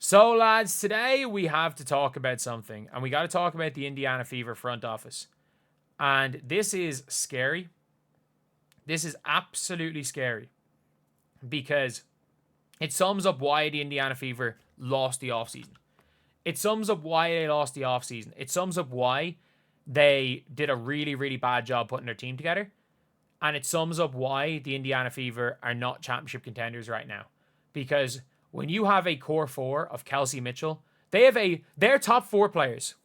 So, lads, today we have to talk about something, and we got to talk about the Indiana Fever front office. And this is scary. This is absolutely scary because it sums up why the Indiana Fever lost the offseason. It sums up why they lost the offseason. It sums up why they did a really, really bad job putting their team together. And it sums up why the Indiana Fever are not championship contenders right now. Because when you have a core four of Kelsey Mitchell, their top four players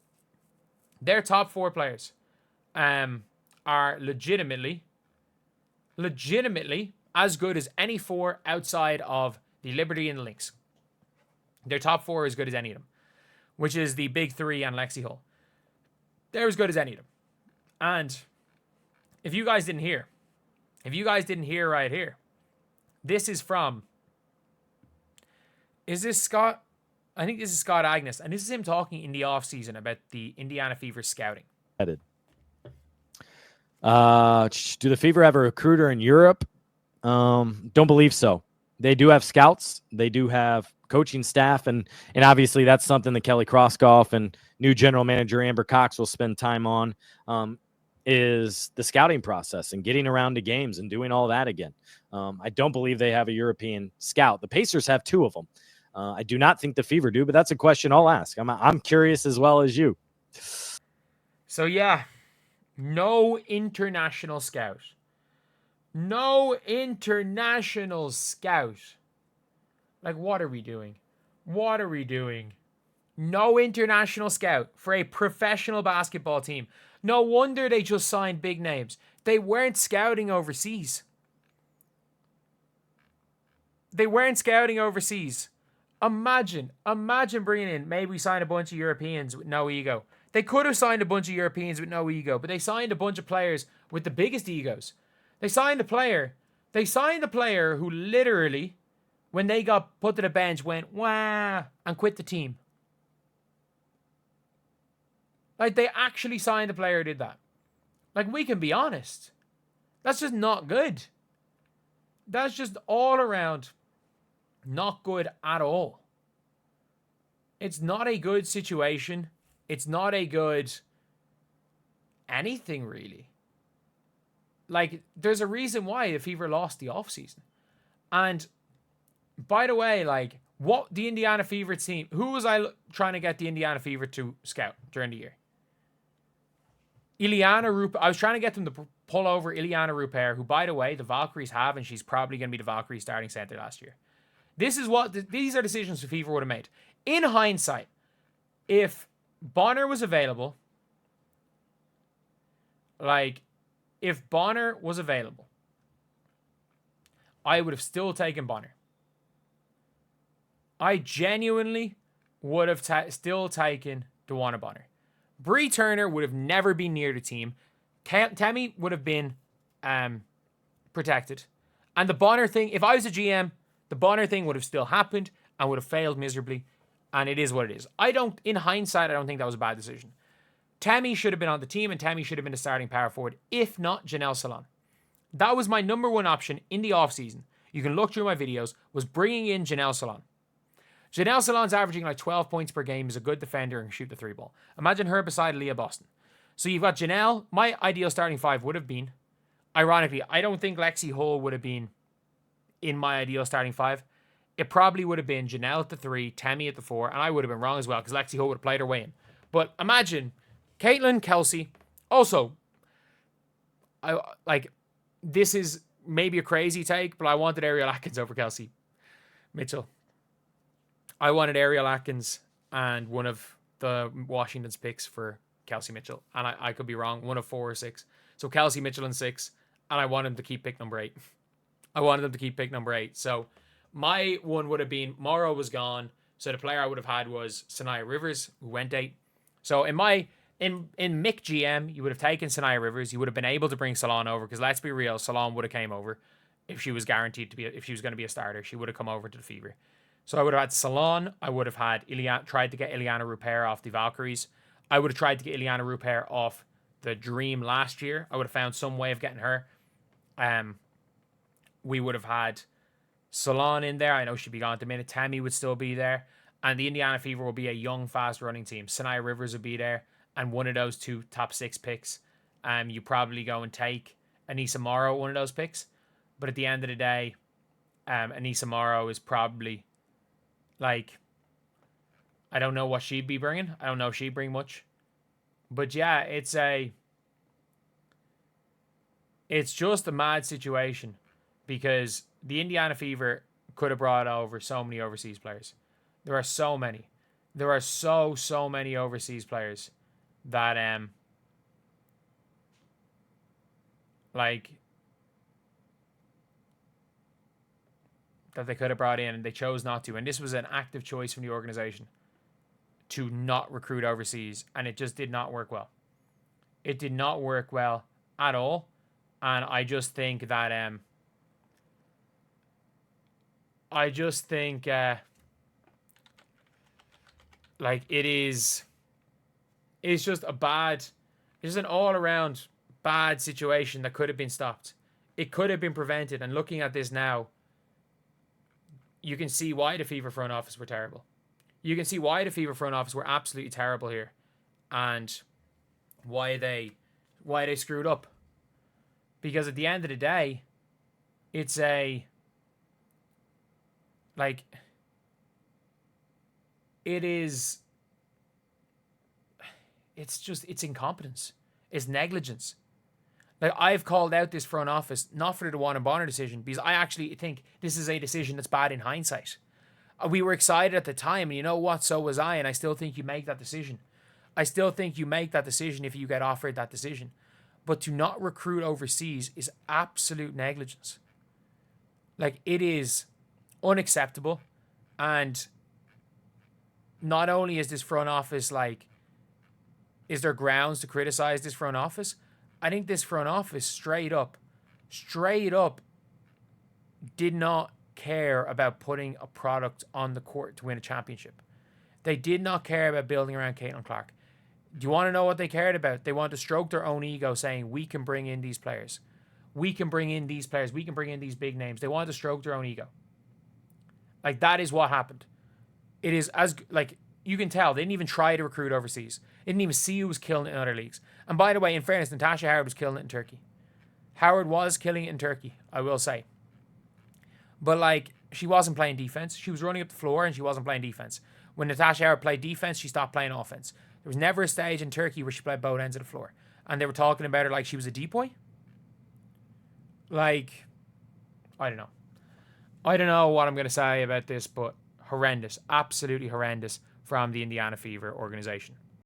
are legitimately as good as any four outside of the Liberty and the Lynx. Their top four are as good as any of them, which is the big three and Lexi Hull. They're as good as any of them. And if you guys didn't hear right here, this is from, is this Scott? I think this is Scott Agnes, and this is him talking in the offseason about the Indiana Fever scouting. Do the Fever have a recruiter in Europe? Don't believe so. They do have scouts. They do have coaching staff, and obviously that's something that Kelly Krauskopf and new general manager Amber Cox will spend time on, is the scouting process and getting around to games and doing all that again. I don't believe they have a European scout. The Pacers have two of them. I do not think the Fever do, but that's a question I'll ask. I'm curious as well as you. So, yeah, no international scout. No international scout. Like, what are we doing? What are we doing? No international scout for a professional basketball team. No wonder they just signed big names. They weren't scouting overseas. Imagine bringing in, maybe we signed a bunch of Europeans with no ego. They could have signed a bunch of Europeans with no ego, but they signed a bunch of players with the biggest egos. They signed a player who literally, when they got put to the bench, went, wah, and quit the team. Like, they actually signed a player who did that. Like, we can be honest. That's just not good. That's just all around not good at all. It's not a good situation. It's not a good anything, really. Like, there's a reason why the Fever lost the offseason. And, by the way, like, what the Indiana Fever team, who was I trying to get the Indiana Fever to scout during the year? Ileana Ruper. I was trying to get them to pull over Ileana Ruper, who, by the way, the Valkyries have, and she's probably going to be the Valkyrie starting center last year. These are decisions the Fever would have made. In hindsight, if Bonner was available, I would have still taken Bonner. I genuinely would have still taken DeWanna Bonner. Bree Turner would have never been near the team. Tammy would have been protected. And the Bonner thing, if I was a GM, the Bonner thing would have still happened and would have failed miserably. And it is what it is. In hindsight, I don't think that was a bad decision. Tammy should have been on the team, and Tammy should have been a starting power forward, if not Janelle Salon. That was my number one option in the offseason. You can look through my videos, was bringing in Janelle Salon. Janelle Salon's averaging like 12 points per game, is a good defender and shoot the three ball. Imagine her beside Leah Boston. So you've got Janelle. My ideal starting five would have been, ironically, I don't think Lexi Hull would have been in my ideal starting five. It probably would have been Janelle at the 3, Tammy at the 4, and I would have been wrong as well because Lexi Hull would have played her way in. But imagine Caitlin, Kelsey. Also, this is maybe a crazy take, but I wanted Ariel Atkins over Kelsey Mitchell. I wanted Ariel Atkins and one of the Washington's picks for Kelsey Mitchell. And I could be wrong, one of 4 or 6. So Kelsey Mitchell and 6, and I want him to keep pick number 8. So my one would have been, Morrow was gone, so the player I would have had was Sanaya Rivers, who went 8. So in Mick GM, you would have taken Sanaya Rivers. You would have been able to bring Salon over, because let's be real, Salon would have came over if she was guaranteed to be, if she was going to be a starter. She would have come over to the Fever. So I would have had Salon. I would have had tried to get Ileana Ruper off the Valkyries. I would have tried to get Ileana Ruper off the Dream last year. I would have found some way of getting her. We would have had Salon in there. I know she'd be gone at the minute. Tammy would still be there. And the Indiana Fever will be a young, fast-running team. Sanaya Rivers will be there, and one of those 2 top 6 picks, you probably go and take Anissa Morrow, one of those picks. But at the end of the day, Anissa Morrow is probably, like, I don't know what she'd be bringing. I don't know if she'd bring much. But yeah, it's just a mad situation because the Indiana Fever could have brought over so many overseas players. There are so many. There are so many overseas players that like that they could have brought in, and they chose not to. And this was an active choice from the organization to not recruit overseas, and it just did not work well. It did not work well at all, and I just think that like it's just it's an all around bad situation that could have been stopped. It could have been prevented, and looking at this now, you can see why the Fever front office were terrible. You can see why the Fever front office were absolutely terrible here, and why they screwed up. Because at the end of the day, it's it's incompetence. It's negligence. Like, I've called out this front office, not for the DeWanna Bonner decision, because I actually think this is a decision that's bad in hindsight. We were excited at the time, and you know what? So was I, and I still think you make that decision. I still think you make that decision if you get offered that decision. But to not recruit overseas is absolute negligence. Like, it is unacceptable. And not only is this front office, like, is there grounds to criticize this front office? I think this front office straight up did not care about putting a product on the court to win a championship. They did not care about building around Caitlin Clark. Do you want to know what they cared about? They wanted to stroke their own ego, saying, we can bring in these players. We can bring in these players. We can bring in these big names. They wanted to stroke their own ego. Like, that is what happened. It is as, like, you can tell, they didn't even try to recruit overseas. They didn't even see who was killing it in other leagues. And by the way, in fairness, Natasha Howard was killing it in Turkey. Howard was killing it in Turkey, I will say. But, like, she wasn't playing defense. She was running up the floor and she wasn't playing defense. When Natasha Howard played defense, she stopped playing offense. There was never a stage in Turkey where she played both ends of the floor. And they were talking about her like she was a depoy. Like, I don't know. I don't know what I'm going to say about this, but horrendous. Absolutely horrendous from the Indiana Fever organization.